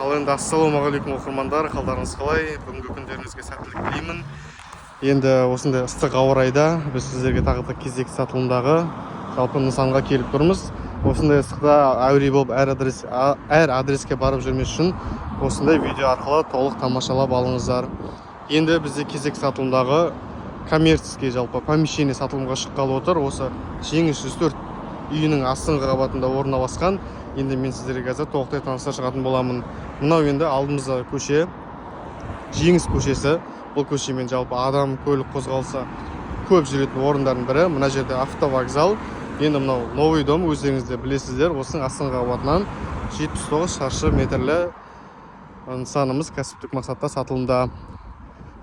Ал енді ассалаумағалейкум оқырмандар, қалдарыңыз қалай? Бүгінгі күндеріңізге сәттілік тілеймін. Енді осындай ыстық ауа райда біз сіздерге тағы да кезекті сатылымдағы жалпы нысанға келіп тұрмыз. Осындай ыстықта әуре болып әр адреске барып жүрмес үшін осындай видео арқылы толық тамашалап алыңыздар. Енді бізде кезекті сатылымдағы коммерческий жалпы помещение сатылымға шыққалы отыр. Осы Жеңіс 104 үйінің астыңғы қабатында орналасқан. Енді мен сіздерге қазір толықтай таныстыра шығатын боламын. Мынау енді алдымызда көше, Жеңіс көшесі. Бұл көшемен жалпы адам көлік қозғалса көп жүретін орындардың бірі. Мына жерде автовокзал. Енді мынау новый дом, өздеріңіз де білесіздер. Осының астыңғы қабатынан 79 шаршы метрлі нысанымыз кәсіптік мақсатта сатылымда.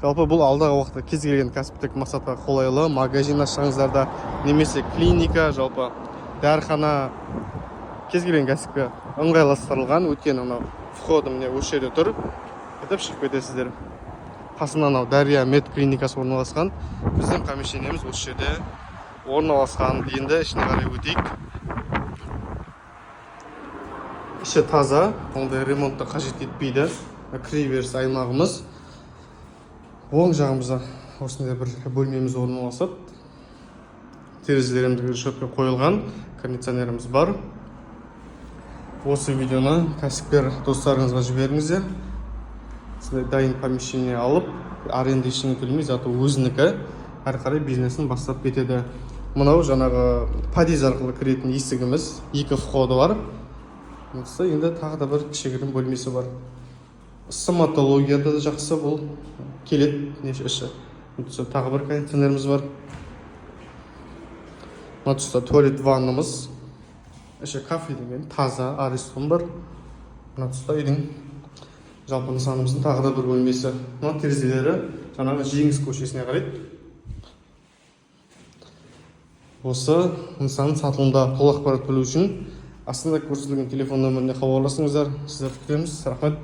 Жалпы бұл алдағы уақытта кез келген кәсіптік мақсатқа қолайлы. Магазин ашсаңыздар, немесе клиника, жалпы дәріхана, кез келген кәсіпке ыңғайластырылған. Өйткені мынау входы міне осы жерде тұр. Кетіп шығып кетесіздер. Қасында мынау Дария мед клиникасы орналасқан. Біздің помещениеміз осы жерде орналасқан. Енді ішіне қарай өтейік. Іші таза, ондай ремонтты қажет етпейді. Кіреберіс аймағымыз. Оң жағымызда осындай бір бөлмеміз орналасады. Терезелерімізге решетка қойылған, кондиционеріміз бар. Осы видеоны кәсіпкер достарыңызға жіберіңіздер. Сізде дайын помещение алып, аренда ештеңе төлемей, заты өзінікі әрі қарай бизнесін бастап кетеді. Мынау жаңағы подъезд арқылы кіретін есігіміз, екі входы бар. Енді тағы да бір кішігірім бөлмесі бар. Стоматологияда да жақсы бұл келеді, іші. Тағы бір кондиционеріміз бар. Мына тұста туалет ваннамыз. Іші кафе деген таза, арестон бар. Мына тұста үйдің жалпы нысанымыздың тағы да бір бөлмесі. Мына терезелері жаңағы Жеңіс көшесіне қарайды. Осы нысанның сатылымда толық ақпарат білу үшін астында көрсетілген телефон нөміріне хабарласыңыздар. Сіздерді күтеміз. Рахмет.